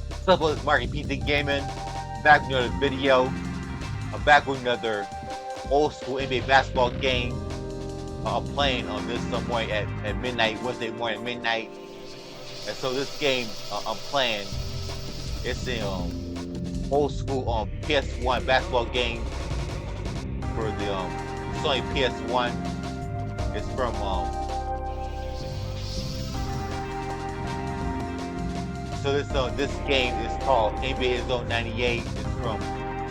What's up, it's Marky PC Gaming. Back with another video. I'm back with another old school NBA basketball game. I'm playing on this some morning at midnight, Wednesday morning at midnight. And so this game I'm playing, it's an old school PS1 basketball game for the Sony PS1. It's from so this game is called NBA Zone 98. It's from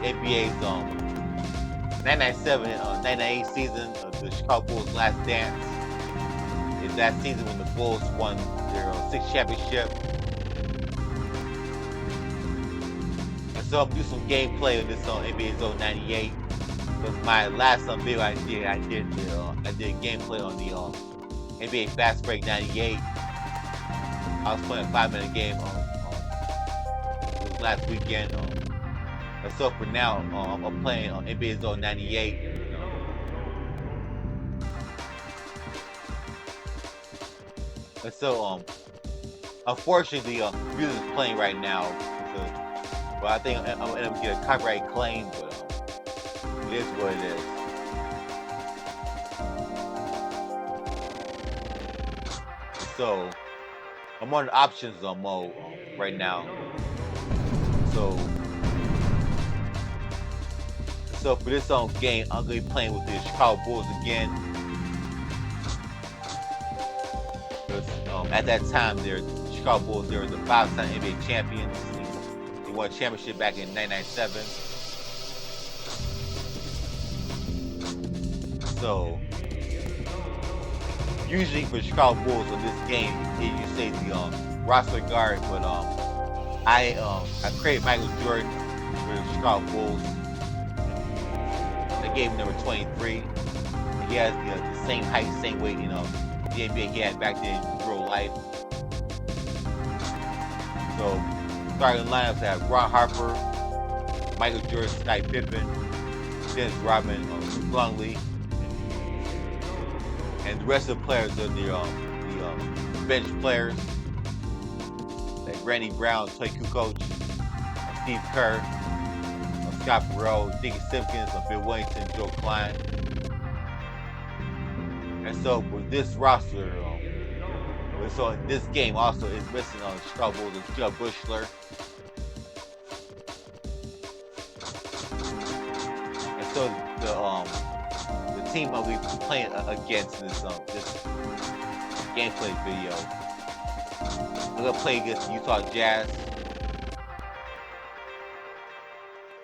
NBA's 1997-98 season of the Chicago Bulls' last dance. It's that season when the Bulls won their sixth championship. And so I'm gonna do some gameplay of this on NBA Zone 98. Because my last video I did gameplay on the NBA Fast Break 98. I was playing a 5-minute game last weekend. And so for now, I'm playing on NBA Zone 98. And so, unfortunately, the music is playing right now. But I think I'm gonna get a copyright claim, but it is what it is. So, I'm on the options mode right now. So for this game, I'm gonna be playing with the Chicago Bulls again. Because at that time, the Chicago Bulls, they were the 5-time NBA champions. They won a championship back in 1997. So usually for Chicago Bulls on this game, you say the roster guard, but I created Michael Jordan for the Chicago Bulls. I gave him number 23. He has the same height, same weight, the NBA he had back then in real life. So starting lineups have Ron Harper, Michael Jordan, Scottie Pippen, Dennis Rodman, Longley, and the rest of the players are the bench players. Like Randy Brown, Clay Kukoc, Steve Kerr, Scott Burrell, Dickie Simpkins, Bill Wellington, Joe Klein. And so with this roster, so this game also is missing on Chicago Bulls is Joe Bushler. And so the team I'll be playing against this gameplay video. I'm gonna play against the Utah Jazz.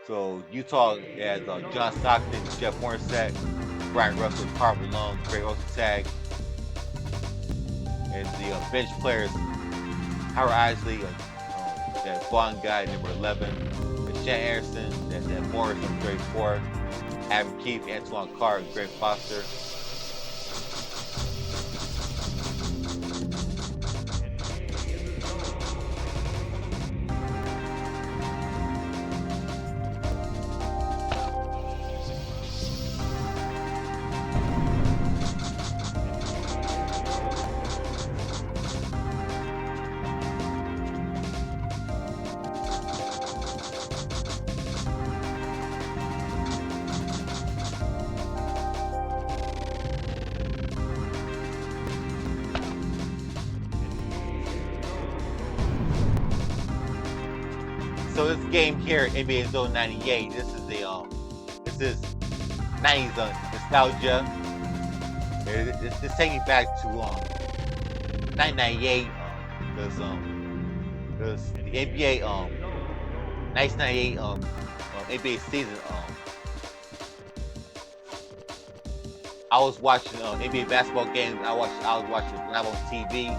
So Utah has John Stockton, Jeff Hornacek, Brian Russell, Karl Malone, Greg Ostertag, and the bench players: Howard Isley, that Bond guy, number 11, and Shan Anderson, that Morris, number 34, Adam Keefe, Antoine Carr, and Greg Foster. So this game here, NBA Zone 98, this is 90s nostalgia. It's taking back to 1998, because the NBA 1998 NBA season I was watching NBA basketball games. I was watching it live on TV.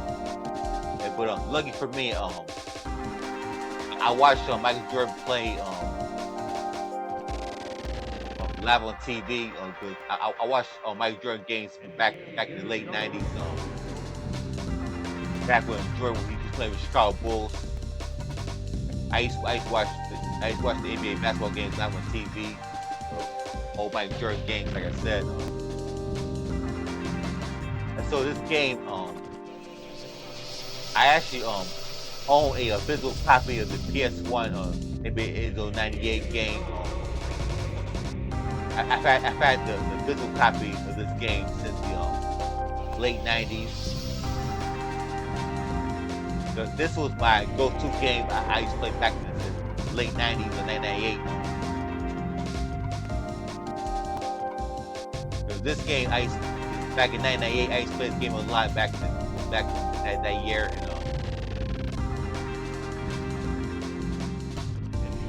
But lucky for me, I watched Michael Jordan play live on TV. I watched Michael Jordan games back in the late 90s. Back when Jordan was playing with Chicago Bulls. I used to watch the NBA basketball games live on TV. Old Michael Jordan games, like I said. So this game, I actually own a physical copy of the PS1 NBA 98 game. I've had the physical copy of this game since the late 90s. Because this was my go-to game I used to play back in the late 90s or 1998. Because this game, back in 1998, I used to play this game a lot back in that year.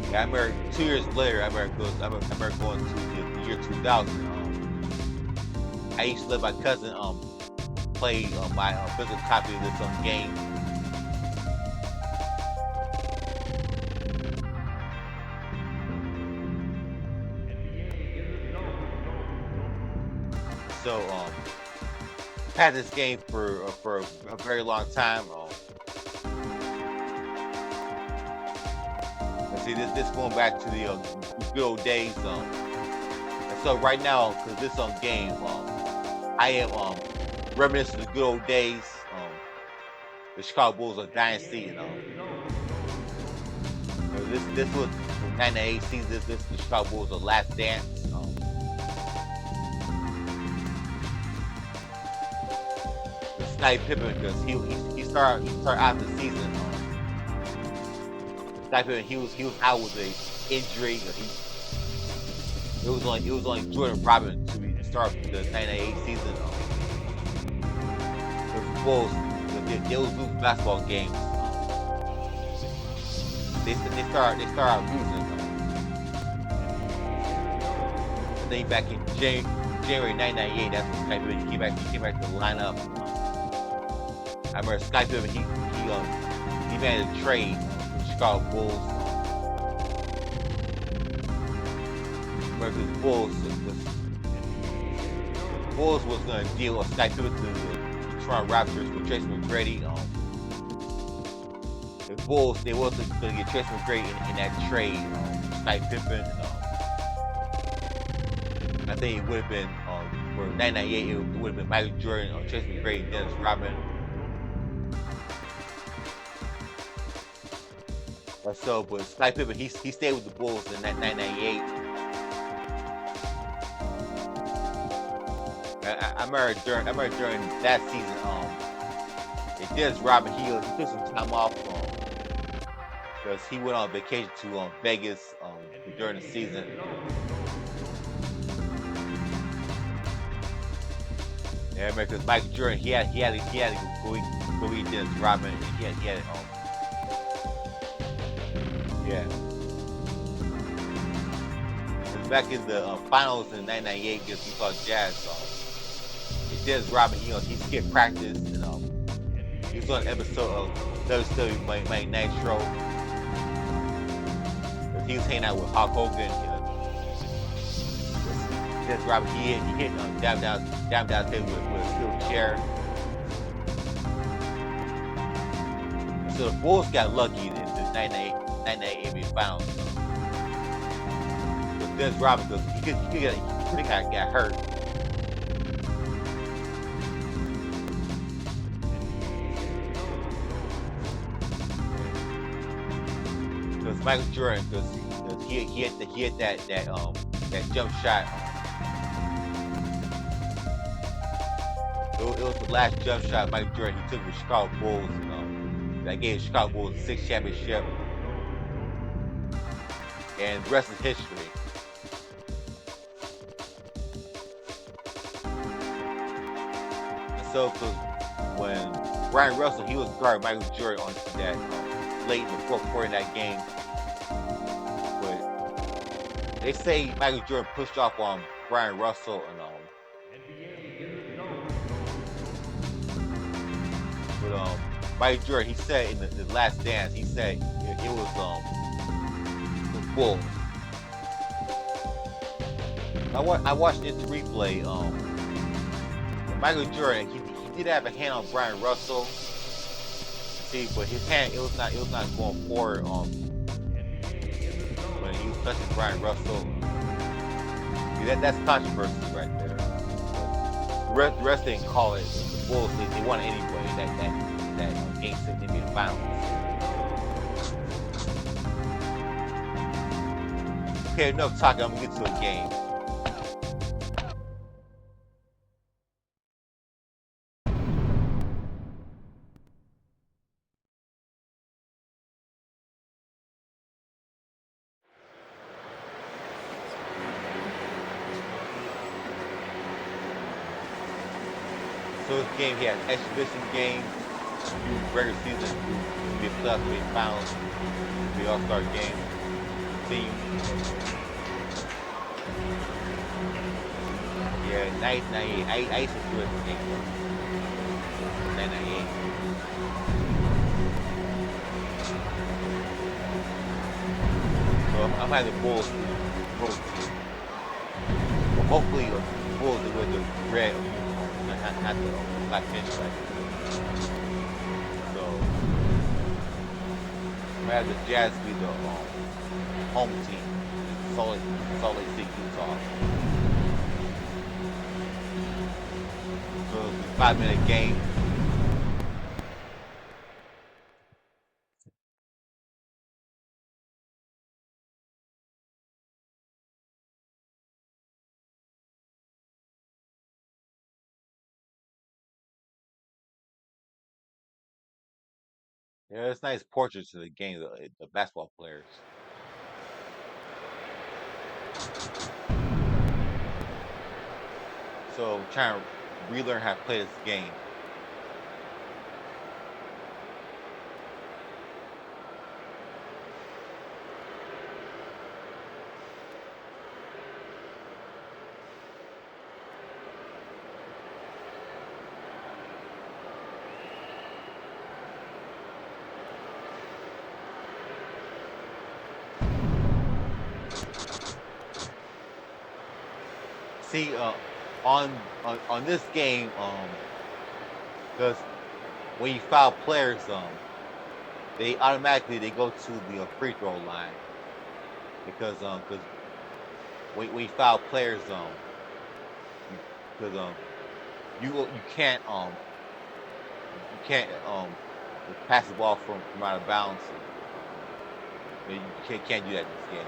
I remember 2 years later, I remember going to the year 2000. I used to let my cousin play my physical copy of this game. So I've had this game for a very long time. Let's see, this going back to the good old days. And so right now, because this game, I am reminiscing of the good old days. The Chicago Bulls are dynasty. This was the 1998 season. This the Chicago Bulls' last dance. Scottie Pippen, because he started out the season. Scottie Pippen, he was out with an injury. It was only Jordan Robin to start the 1998 season. The Bulls, they was losing basketball games. They started out losing. And then back in January 1998, that's when Scottie Pippen came back to the lineup. I remember Scottie Pippen, he made a trade with the Chicago Bulls. I remember the Bulls was going to deal with Scottie Pippen to the Toronto Raptors with Tracy McGrady. The Bulls, they wasn't going to get Tracy McGrady in that trade. Scottie Pippen. I think it would have been for 1998. It would have been Michael Jordan, Tracy McGrady, Dennis Rodman. So, but Scottie Pippen, he stayed with the Bulls in that 1998. I remember during that season, Dennis Rodman, he took some time off because he went on vacation to Vegas during the season. Yeah, I remember because Michael Jordan, he had to go eat Dennis Rodman, and he had it home. Yeah. Back in the finals in 1998 against Utah Jazz, Dennis Rodman, he skipped practice, and he was on an episode of WCW Monday Nitro. He was hanging out with Hulk Hogan. Dennis Rodman, he hit down table with a steel chair. So the Bulls got lucky in the 1998 NBA Finals. With Dennis Rodman, because he could have got hurt. Because Michael Jordan, because he hit that jump shot. It was the last jump shot Michael Jordan he took with Chicago Bulls. That gave Chicago Bulls a 6th championship. And the rest is history. And so, when Brian Russell, he was guarding Michael Jordan on that late in the fourth quarter in that game, but they say Michael Jordan pushed off on Brian Russell and but Michael Jordan, he said in the last dance, he said it was the Bulls. I watched it to replay. Michael Jordan, he did have a hand on Brian Russell. See, but his hand it was not going forward when he was touching Brian Russell. See, that's controversy right there. The rest didn't call it. The Bulls, they won it anyway. That game 6 NBA Finals. Okay, enough talking. I'm gonna get to a game. So this game, he had exhibition games, regular season, NBA playoffs, NBA finals, the All-Star game, team. Yeah, 1998. I used to do this game. 1998. So I'm having the Bulls road team. Well, hopefully the Bulls are with the red uniform, not the black pinstripe. So I'm having the Jazz be the home team. Salt Lake City, Utah. So it's a 5-minute game. Yeah, it's nice portraits of the game, the basketball players. So I'm trying to relearn how to play this game. See, on this game, because when you foul players, they automatically go to the free throw line because when you foul players, because you can't pass the ball from out of bounds. You can't do that in this game.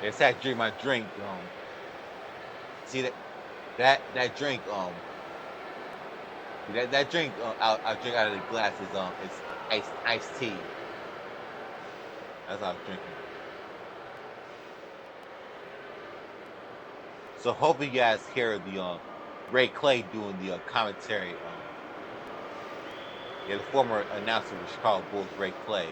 It's that drink my drink. See that drink. That drink. I drink out of the glass is iced tea. That's how I'm drinking. So hopefully you guys hear the Ray Clay doing the commentary. Yeah, the former announcer of the Chicago Bulls, Ray Clay.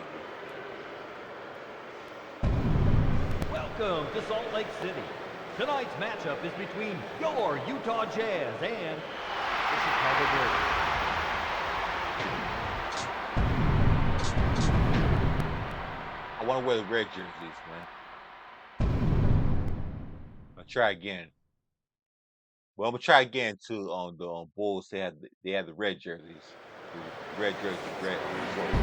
Welcome to Salt Lake City. Tonight's matchup is between your Utah Jazz and the Chicago Bulls. I want to wear the red jerseys, man. I'll try again. Well, I'm gonna try again too. On the Bulls, they have the red jerseys, the red jerseys, red shorts.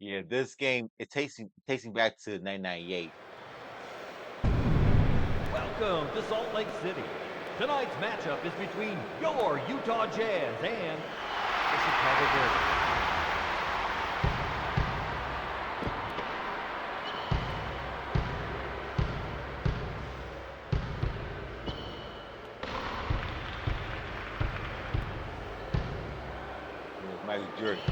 Yeah, this game it takes me back to 1998. Welcome to Salt Lake City. Tonight's matchup is between your Utah Jazz and the Chicago Bulls. Michael Jordan.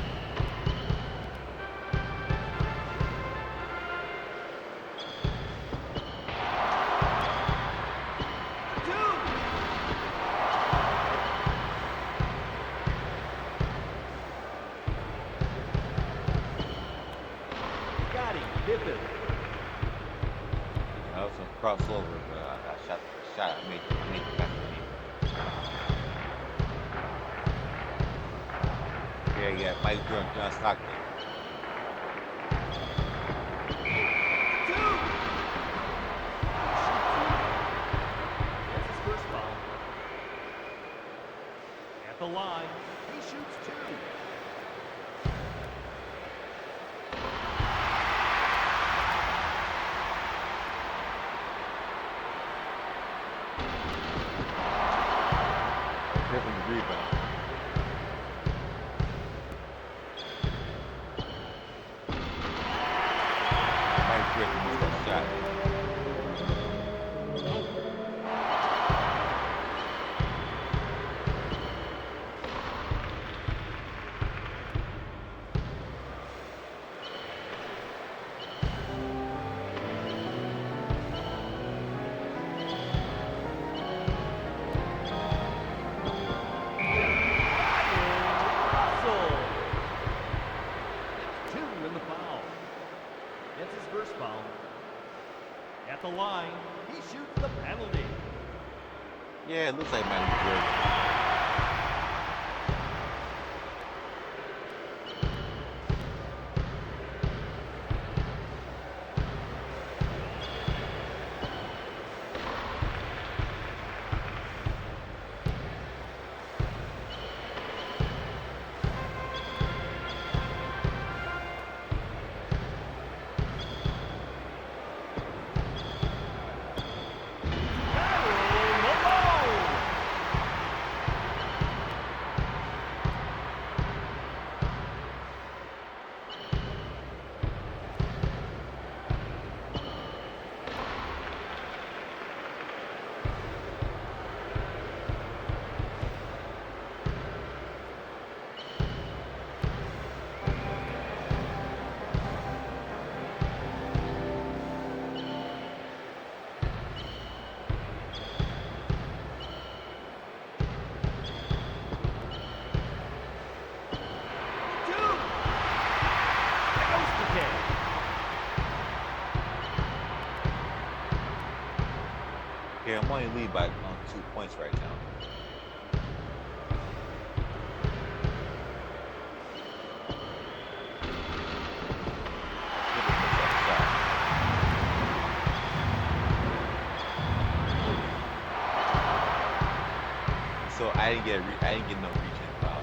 was a crossover, but I shot. I made the pass. Yeah, Mike Jordan, John Stockton. That's his first foul. At the line, he shoots 2. Different rebound. Mike Jordan missed that shot. Russell. That's 2 in the foul. That's his first foul. At the line, he shoots the penalty. Yeah, it looks like Mike Jordan. Yeah, I'm only lead by 2 points right now. So I didn't get no reaching foul.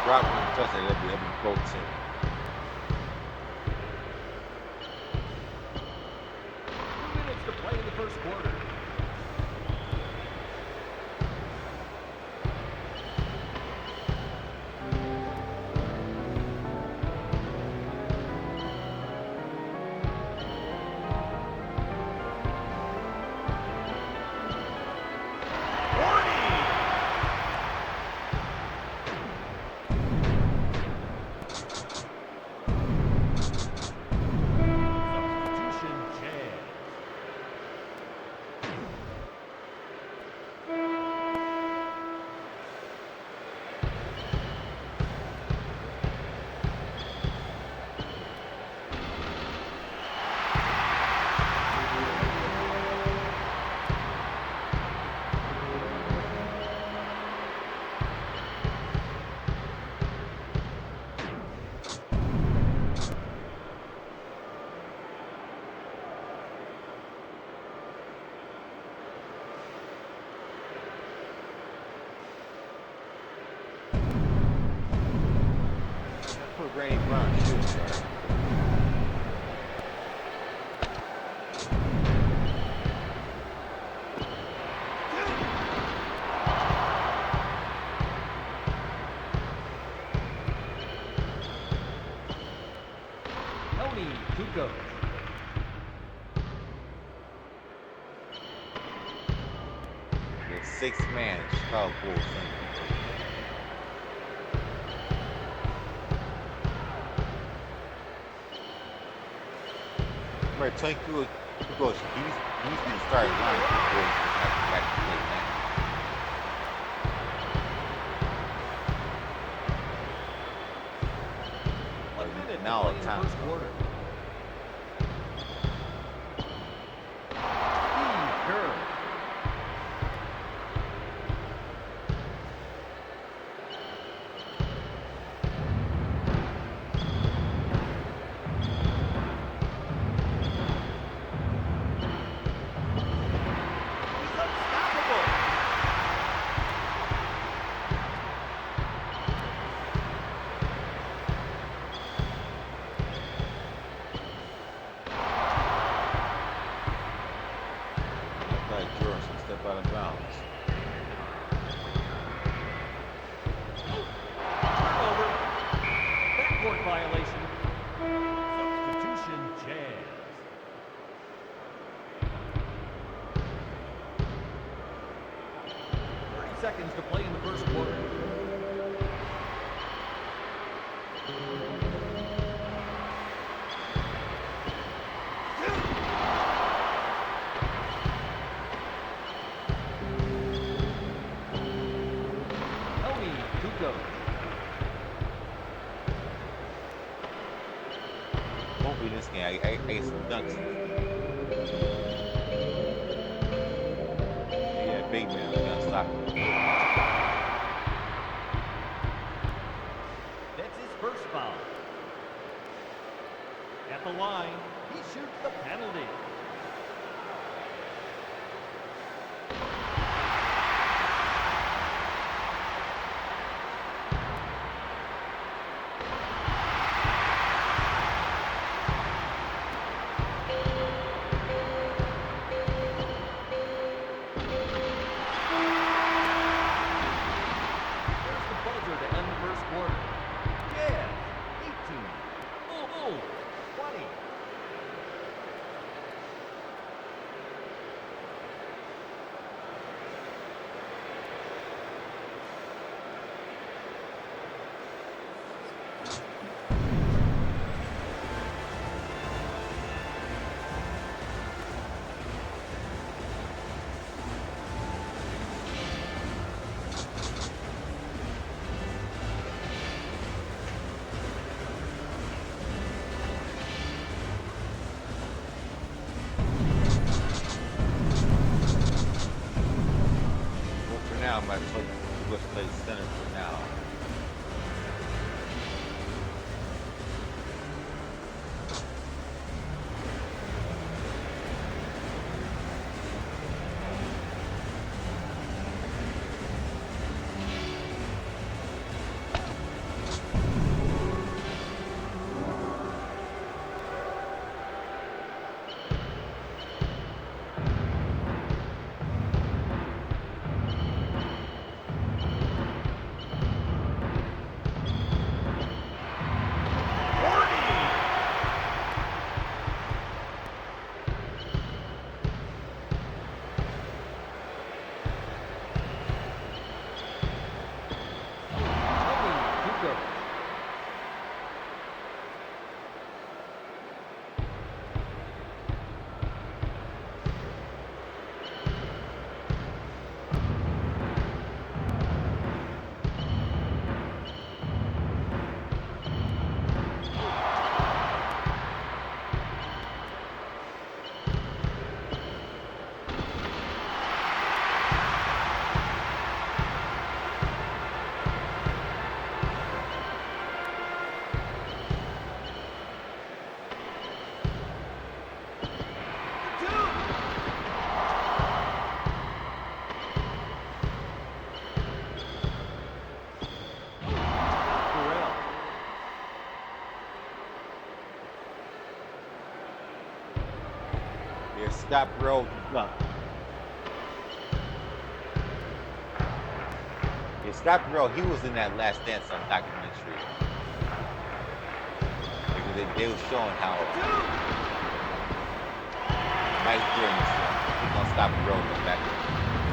Drop one touchdown, that'd be gold team. 2 minutes to play in the first quarter. Granny Brown shooting star. Tony Kukoc. The sixth man, Chicago Bulls. Remember, Tony Kukoc, he used to be the starting line for the Bulls back in the late 90s. Now in the time. first quarter. Steve Kerr. He's unstoppable. Jordan should step out of bounds. Turnover. Backcourt violation. Substitution Jazz. 30 seconds to play in the first quarter. Tony Kukoc. Won't be this game. I get some dunks. Yeah, big man, gonna stop him. That's his first foul. At the line, he shoots the penalty. There's the buzzer to end the first quarter. Jazz, 18. Bulls, 20. Well, for now, I might let's play center for now. Scott Burrell, no. Yeah, Scott Burrell, he was in that Last Dance documentary. Because they were showing how Mike Jordan was picking on Scott Burrell back in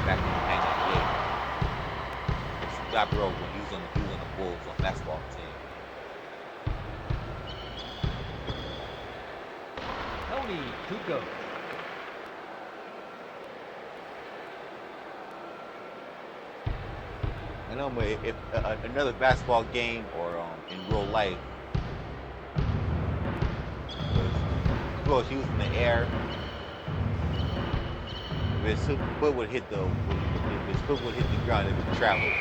1998. Scott Burrell when he was on the Bulls on basketball team. Tony Kukoc. I know, but if another basketball game or in real life, because he was in the air, if his foot would hit the ground, it would travel.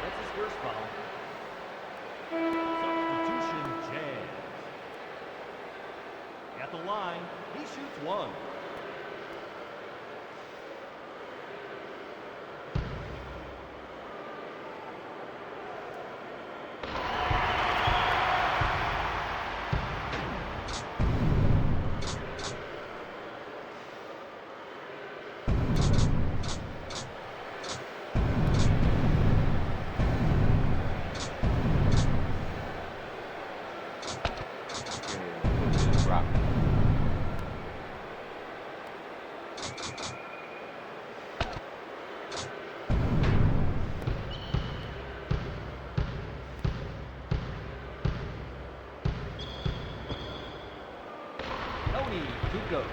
That's his first foul. Substitution Jazz. At the line, he shoots one. Tony Kukoc.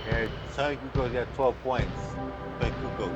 And Tony Kukoc got 12 points. Tony Kukoc.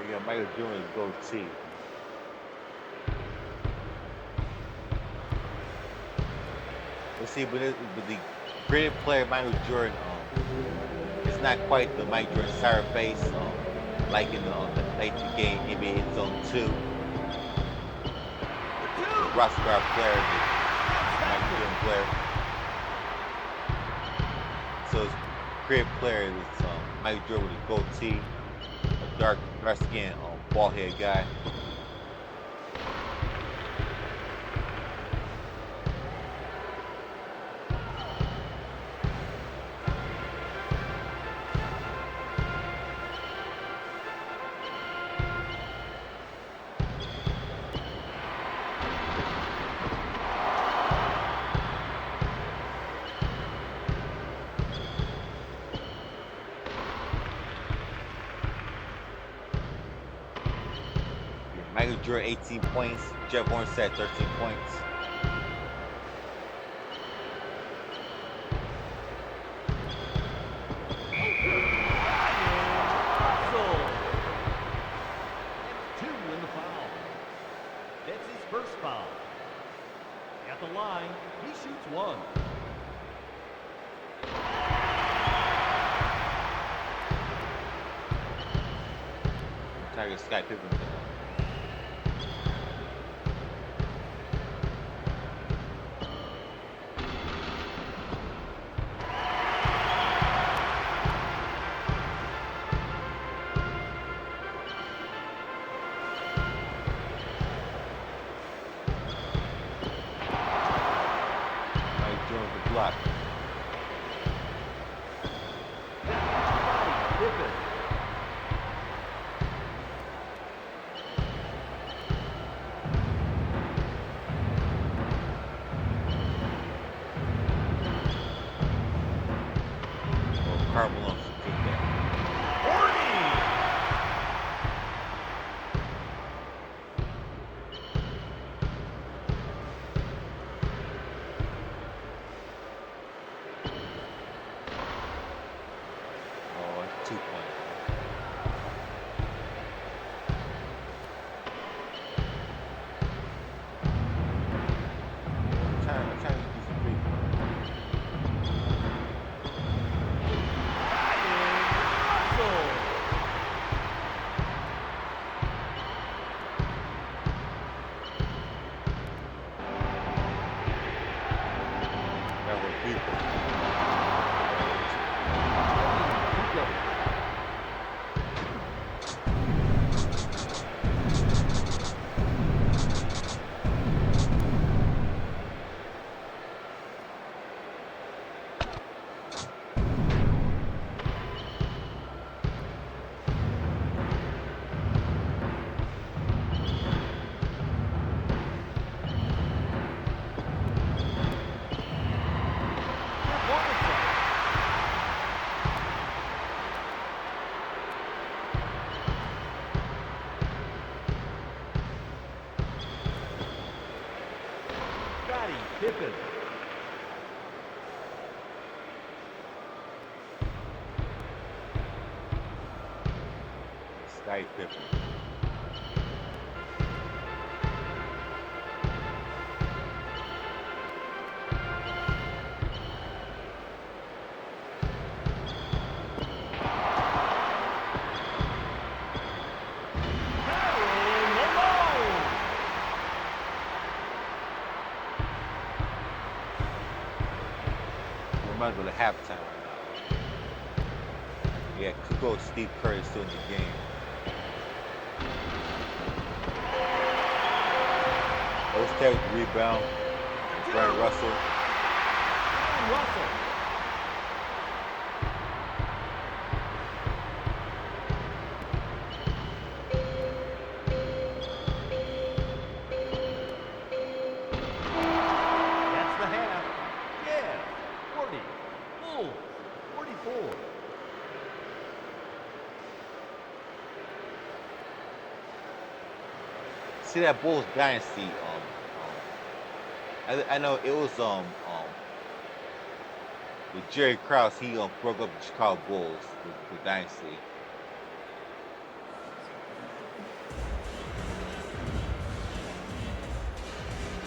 You got Michael Jordan's goatee. Let's see, but the great player Michael Jordan, it's not quite the Mike Jordan sour face, like in the game NBA Zone 2. The roster guard player, the Michael Jordan player. So it's great player is Michael Jordan with a goatee, a dark skin, bald head guy. Michael Jordan 18 points, Jeff Hornacek 13 points. Two in the foul. That's his first foul. At the line, he shoots one. Tiger Sky Pippen. Block. Pippen. Sky Pippen. Reminds me of the halftime. Yeah, Kuko Steve Curry still in the game. Ostek with the rebound. Brian Russell. Russell. That's the half. Yeah, 40. Bulls, 44. See that Bulls dynasty. I know it was with Jerry Krause. He broke up the Chicago Bulls, the dynasty.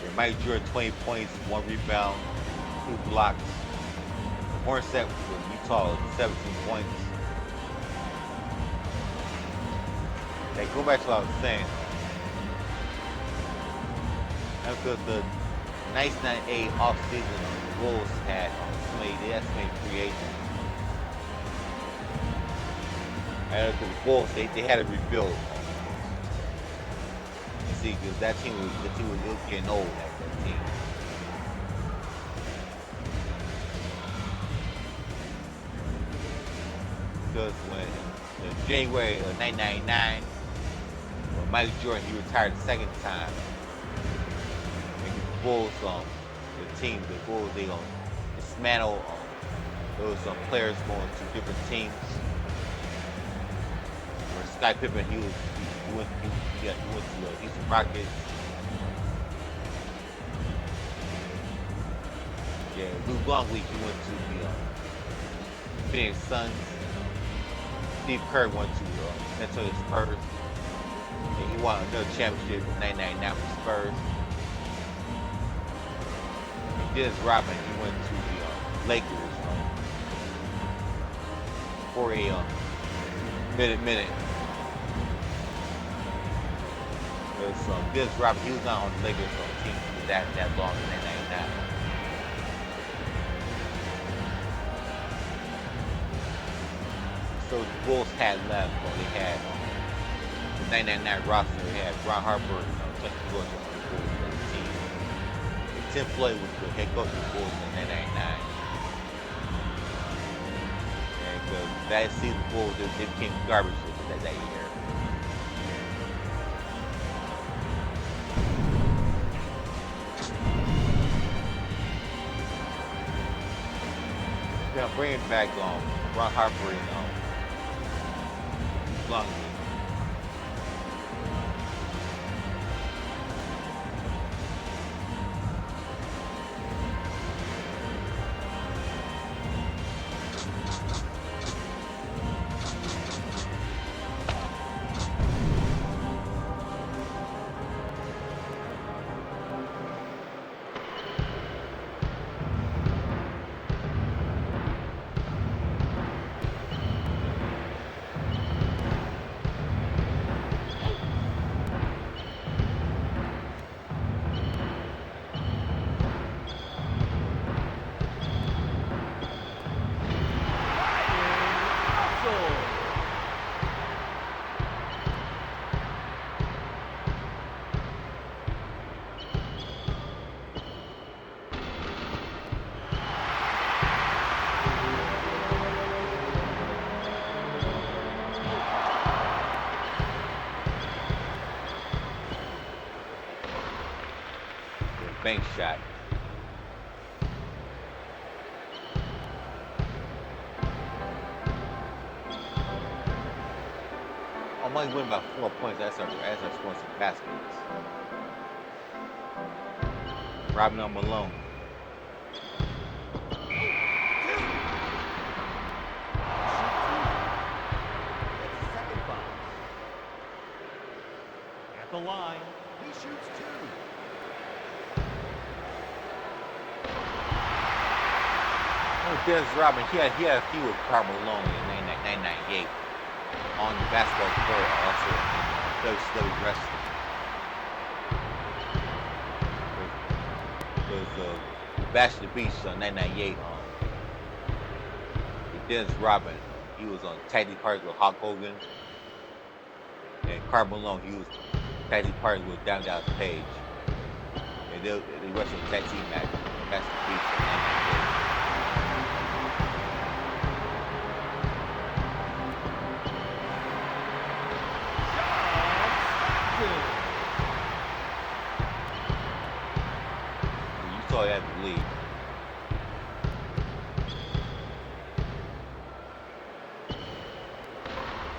Yeah, Mike Jordan 20 points, 1 rebound, 2 blocks. Hornset with Utah 17 points. Hey, go back to what I was saying. Because the 1998 offseason, the Bulls had they estimated free agents. And the Bulls, they had to rebuild. See, because that team was getting old, that team. Because when in January of 1999, when Michael Jordan he retired the second time, the Bulls, the Bulls, they dismantle. There was some players going to different teams. Where Sky Pippen, he went to Houston Rockets. Yeah, Lou Longley, he went to the Phoenix Suns. Steve Kerr went to San Antonio Spurs. And he won another championship in 1999 for Spurs. And Dennis Rodman, he went to the Lakers for a minute. Because Dennis Rodman, he was not on the Lakers team for that long in 1999. So the Bulls had left, they had the 1999 roster. They had Ron Harper, Chuck George on the Bulls team. And Tim Floyd was the head coach of the Bulls in 1999. And that season, the Bulls they became garbage that year. Now bringing back Ron Harper and Longley. Bank shot. I might win by 4 points. That's our scoring some baskets. Robin on Malone. Second foul. At the line, he shoots 2. Dennis Rodman, he had a few with Karl Malone in 1998 on the basketball court, also in WCW wrestling. There's Bash the Beach on 1998. Dennis Rodman, he was on tag team partners with Hulk Hogan, and Karl Malone, he was tag team partners with Down Page, and they wrestled a tag team match on Bash the Beach in 1998. You saw that in the league.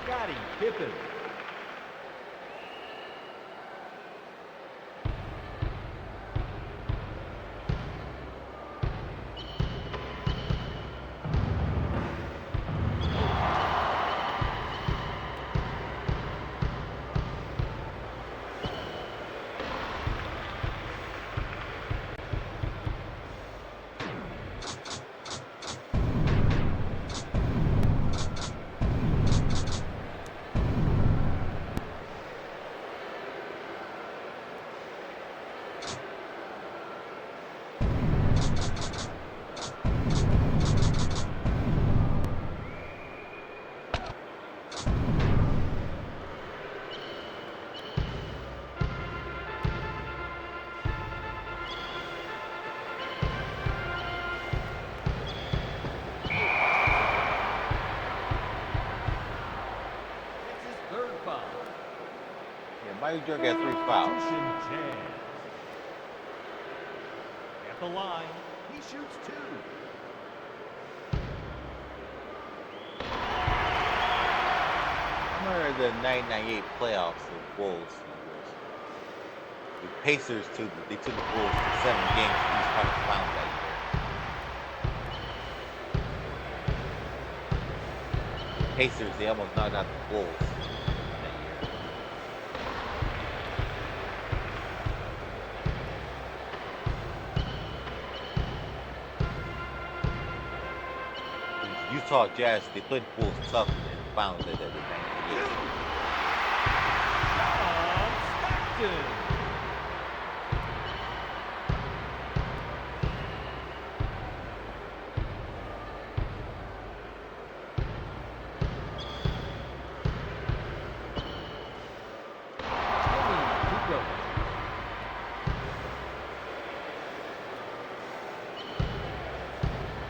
Scottie Pippen. Michael Jordan got 3 fouls. At the line, he shoots 2. I remember the 1998 playoffs of the Bulls. The Pacers they took the Bulls to 7 games to East Conference Finals that year. The Pacers, they almost knocked out the Bulls. Utah Jazz, they played the Bulls tough in the finals that 1998.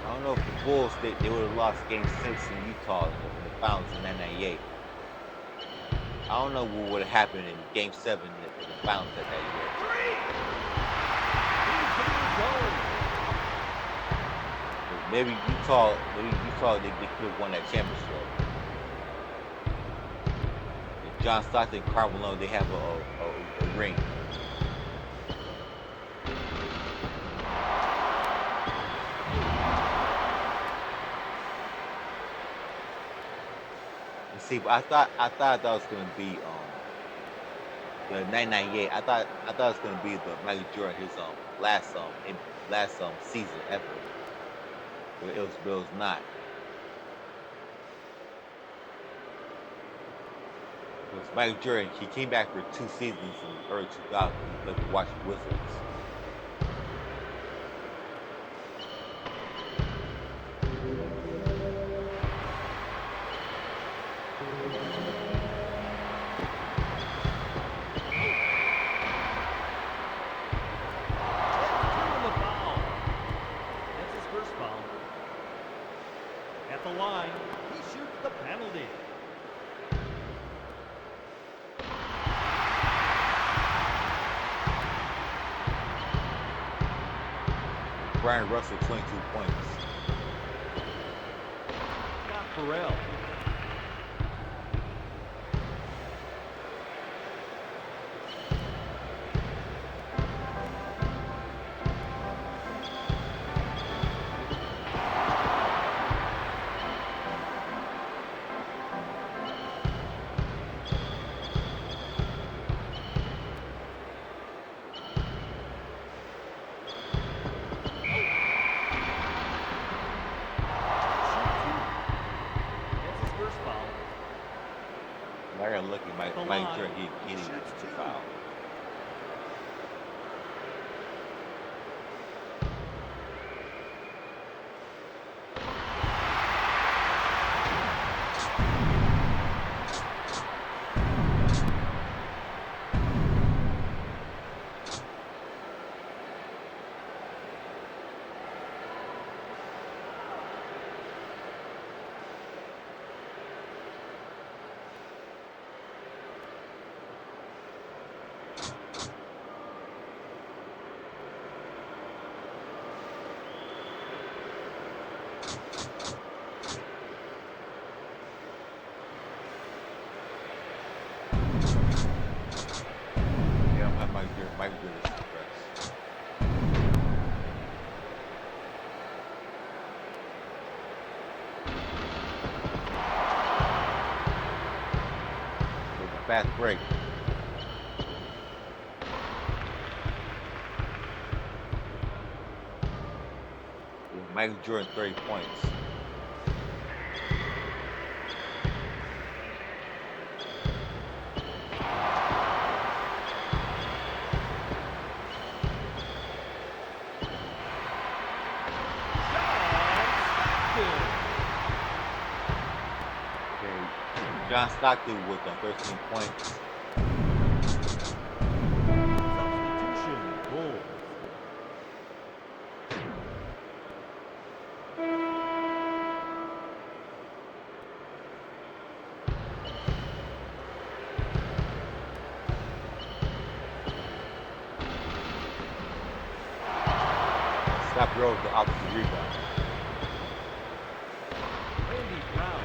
I don't know if the Bulls, they would have lost Game 6 in Utah in the finals in 1998. I don't know what would have happened in Game 7 in the finals that year. Maybe Utah, they could have won that championship. And John Stockton and Karl Malone, they have a ring. See, but I thought that was gonna be the 1998. I thought it was gonna be the Michael Jordan his last season ever. But it was not. Because Michael Jordan, he came back for 2 seasons in the early 2000s. He played for the Washington Wizards. The line, he shoots the penalty. Brian Russell, 22 points. Scott Burrell. shoots two. Foul. Yeah, I might do this press. With a fast break. With Michael Jordan 30 points. John Stockton with 13 points. Substitution. Goal. Stop Rose the opposite rebound. Randy Brown.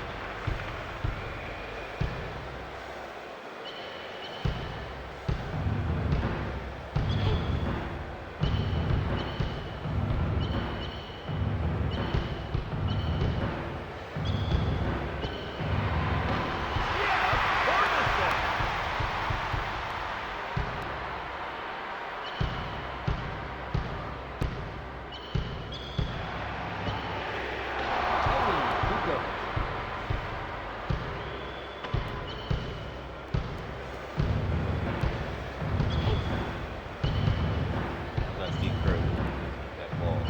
That's Steve Curry. That ball.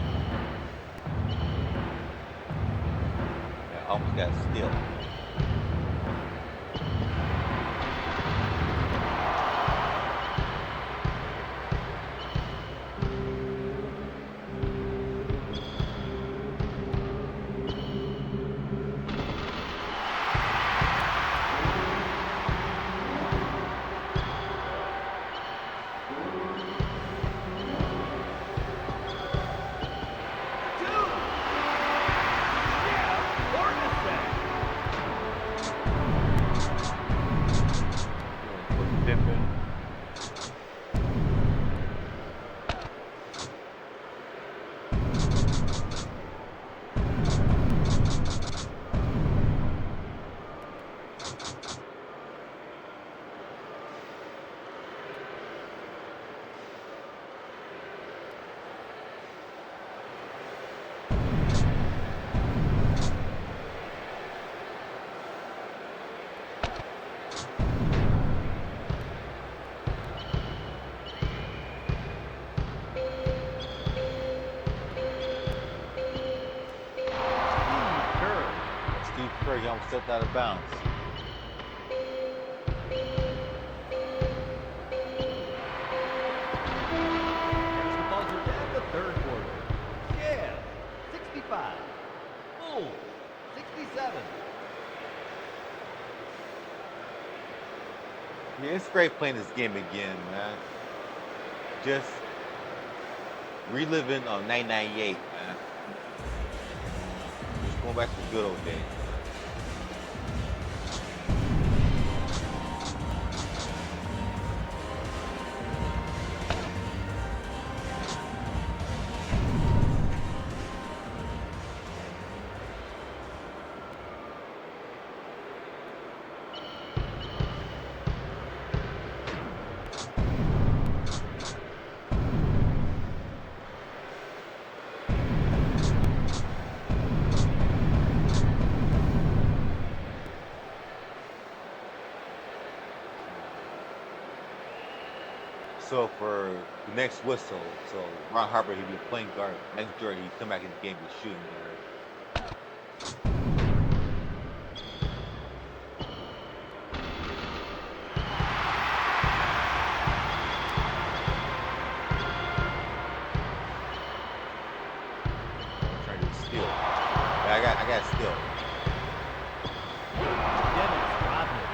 Yeah, almost got a steal. Steve Curry almost stepped out of bounds. There's the buzzer in the third quarter. Yeah, 65. Bulls, 67. Yeah, it's great playing this game again, man. Just reliving 1998, man. Just going back to the good old days. So for the next whistle, so Ron Harper he'd be playing guard. Next Jordan he'd come back in the game with shooting guard. I'm trying to do steal. But I got steal. Dennis Rodman.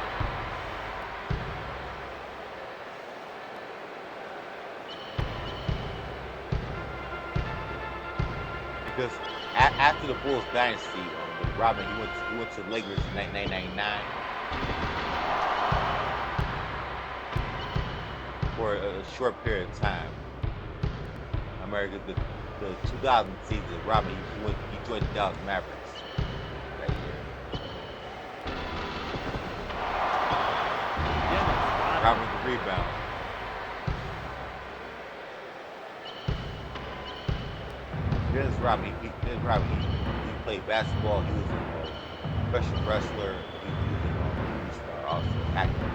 Because after the Bulls dynasty, with Robin, he went to the Lakers in 1999 for a short period of time. America, the 2000 season, Robin he joined the Dallas Mavericks that year. Dennis Robin Rodman. with the rebound. Dennis Rodman, he played basketball. He was a professional wrestler. He was a movie star, also an actor.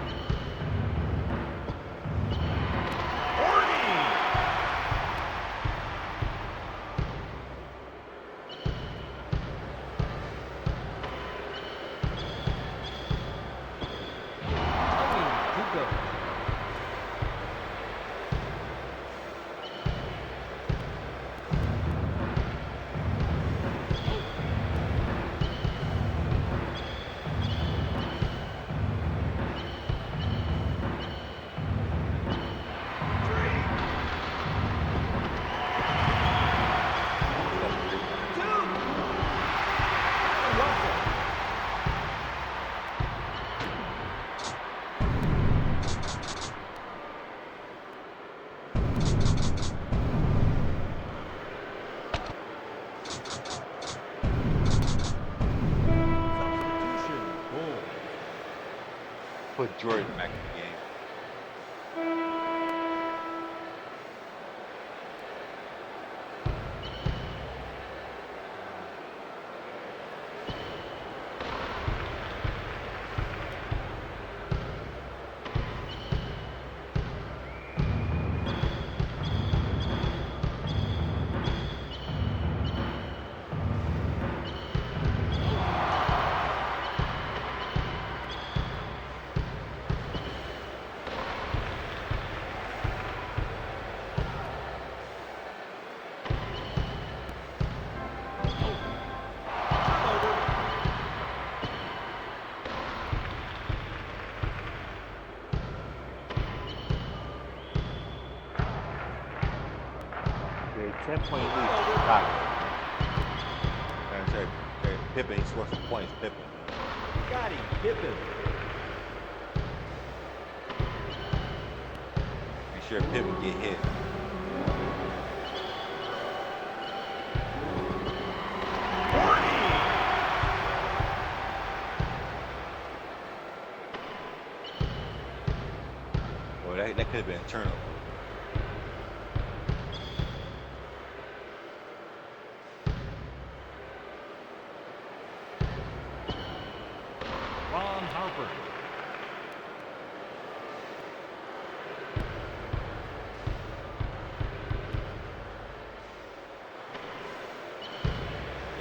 Put Jordan back in the game. Okay, 10-point lead for Chicago. Pippen, he scored some points. Pippen. Scottie Pippen. Make sure Pippen get hit. Well, that could have been a turnover. Ron Harper.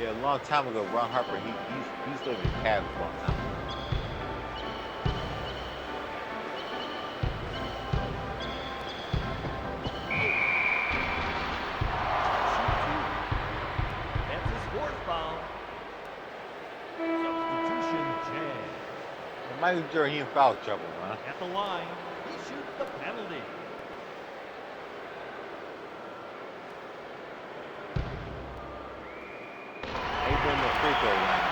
Yeah, a long time ago, Ron Harper, he's living in Cavs a long time ago. That's his fourth foul. Substitution jam. And Michael Jordan, he in foul trouble, man. At the line, he shoots the penalty. He been in the free throw line.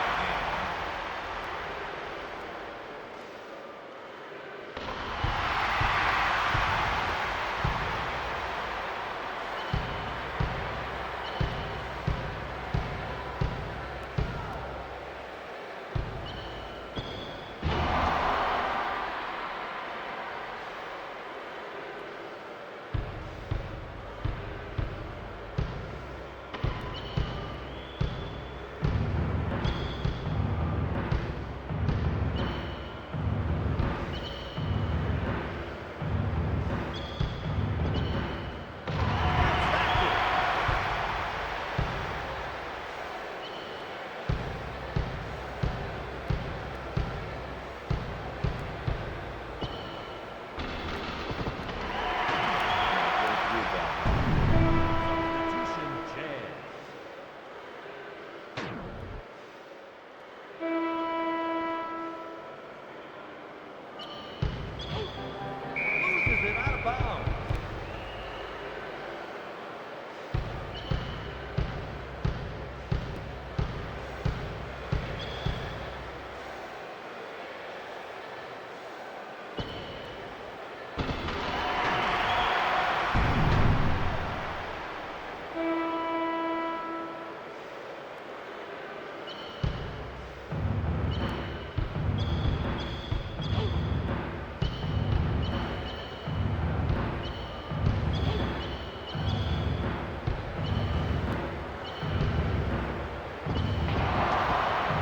bounds.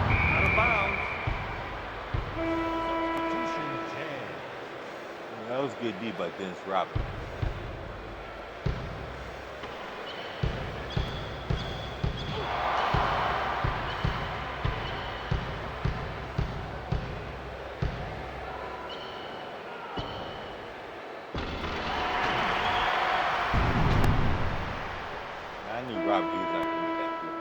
Out of bounds. Substitution 10. That was good D by Dennis Rodman. I knew Rob Hughes not gonna make that good.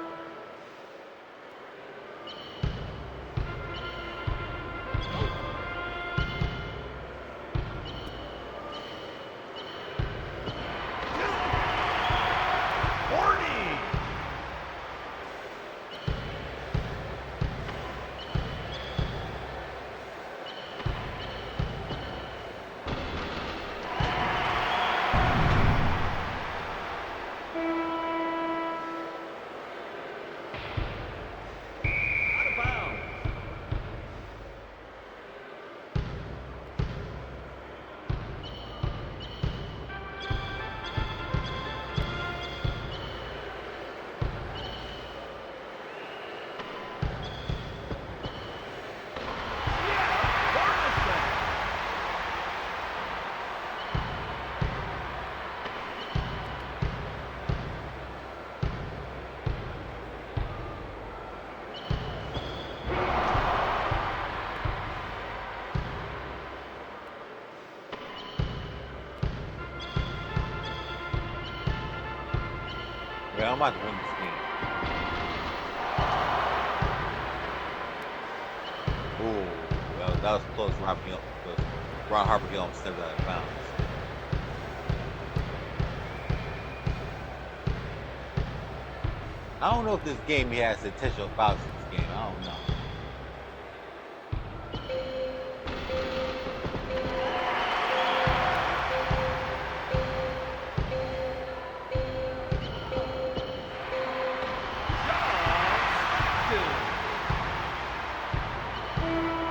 Warning. Out of bounds. Yeah, I'm about to win this game. Ooh, that was close. Ron Harper get almost stepped out of bounds. I don't know if this game has intentional fouls in this game. I don't know.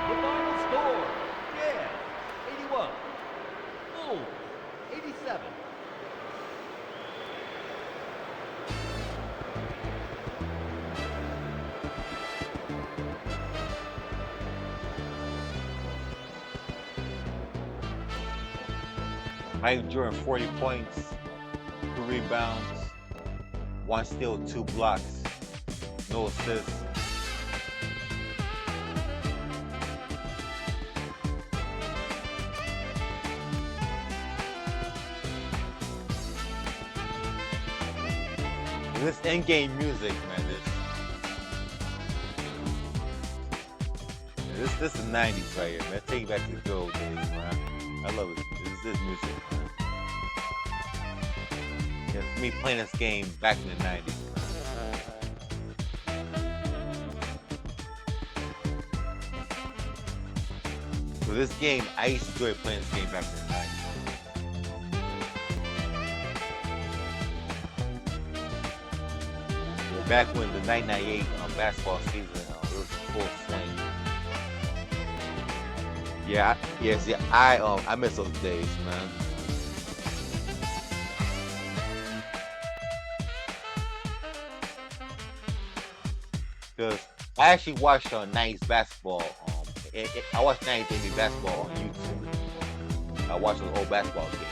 The final score, Jazz 81, Bulls 87. Mike Jordan 40 points, 2 rebounds, 1 steal, 2 blocks, no assists. This in-game music, man, this is 90s right here, man. Take you back to the good old days, man. I love it. This music, man. Yeah, it's me playing this game back in the 90s, man. So this game, I used to enjoy playing this game back in the 90s. Back when the 1998 basketball season it was in full swing. Yeah, I miss those days, man. Because I actually watched 90s basketball. I watched 90s NBA basketball on YouTube. I watched those old basketball games.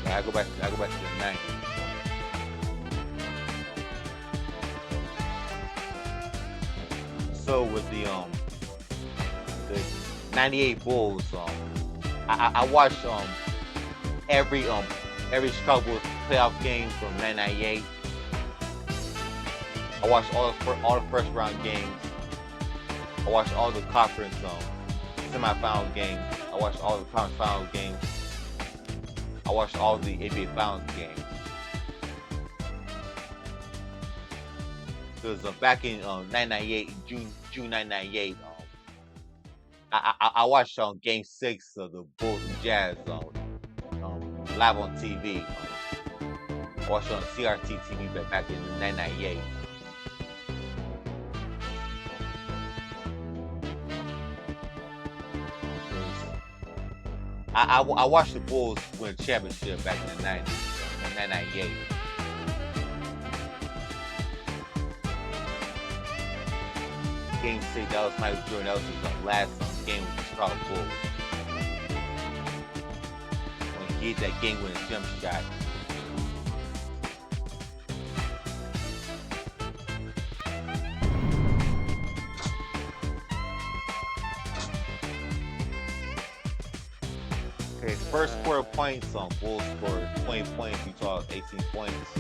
I go back to the 90s. So with the 98 Bulls, I watched every Chicago Bulls playoff game from 1998. I watched all the first round games. I watched all the conference semifinal games. I watched all the conference final games. I watched all the NBA Finals games. Because back in 1998, June 1998, I watched Game 6 of the Bulls and Jazz live on TV. I watched on CRT TV back in 1998. I watched the Bulls win a championship back in the 90s, in 1998. Game 6, that was Michael Jordan. That was his last game with the Chicago Bulls. When he hit that game-winning jump shot. Okay, first quarter points, Bulls scored 20 points, Utah 18 points.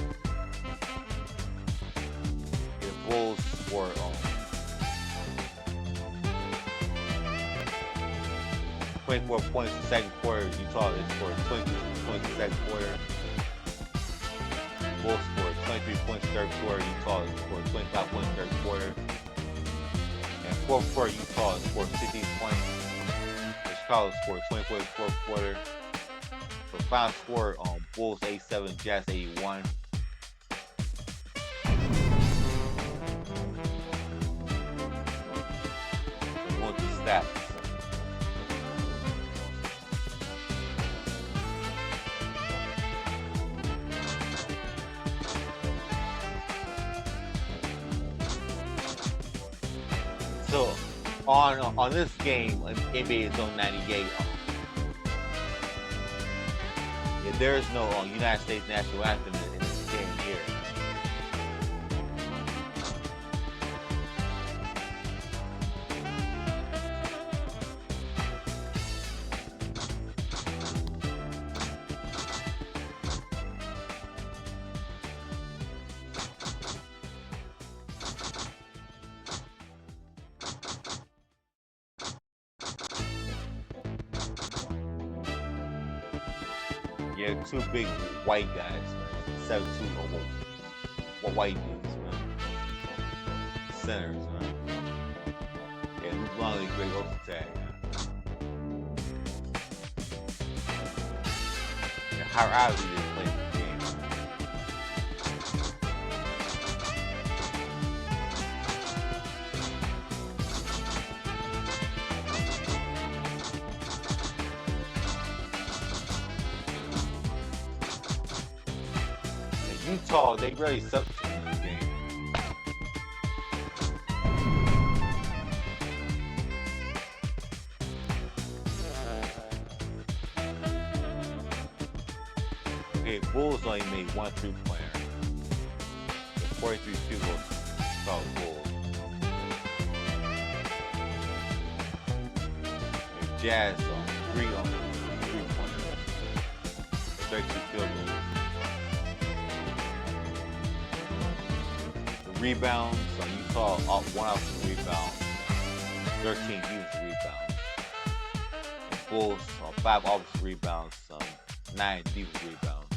The Bulls scored 24 points in the second quarter. Utah scored 22 points in the second quarter. Bulls scored 23 points in the third quarter. Utah scored 25 points in the third quarter. And fourth quarter, Utah scored 16 points. Chicago scored 24 in the fourth quarter. So final score, Bulls 87, Jazz 81. So going to stats. So on this game, NBA Zone 98, there is no United States national anthem in this game here. Yeah, two big white guys, man. 7'2", white dudes, man. Centers, man. Yeah, Luke Longley, great ultra tag, man. Yeah, how Riley didn't play this game. Utah, they really sucked in this game. Okay, Bulls only made one three-pointer. 43 field goals for Bulls. The Jazz three three-pointers. 32 field goals. Rebounds, Utah one offensive rebound, 13 defensive rebounds. And Bulls 5 offensive rebounds, 9 defensive rebounds.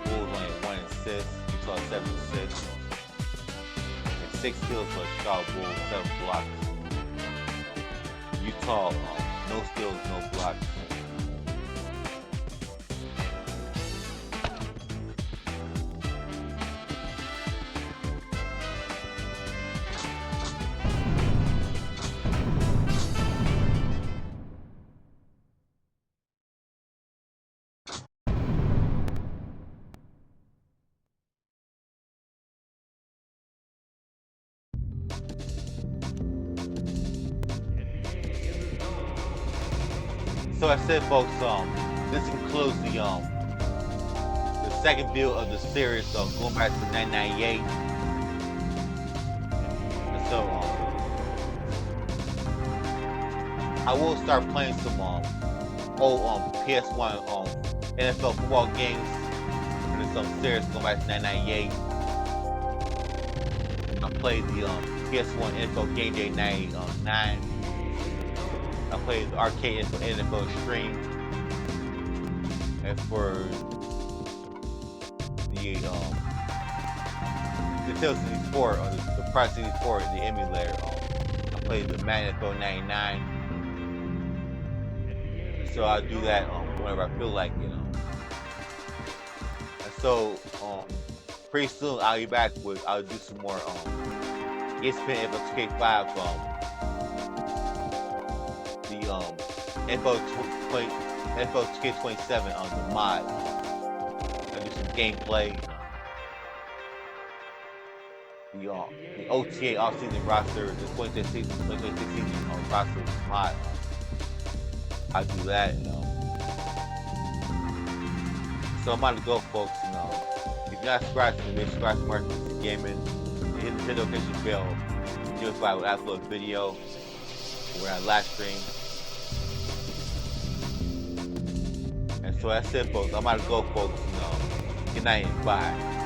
Bulls only had 1 assist, Utah 7 assists, and 6 steals for the Chicago Bulls, 7 blocks. Utah no steals, no blocks. So I said, folks, this concludes the second build of the series, going back to 1998. And so I will start playing some old PS1 NFL football games for this series going back to 1998. played the PS1 NFL Game Day 9. I played the arcade NFL Extreme. And for the Nintendo 64 on the Pro 64, the emulator, I played the Madden NFL 99. So I'll do that whenever I feel like, you know. And so pretty soon I'll be back with, I'll do some more ESPN ePSXe 5 the ePSXe 27 on the mod. I'll do some gameplay. The OTA off-season roster, the 2016 roster mod. I'll do that, you know. So I'm about to go, folks. You know, if you're not subscribed to me, subscribe to Martin Gaming. Hit the notification bell. Notify when I upload video. We're on live stream. And so that's it, folks. I'm about to go, folks. You know, good night and bye.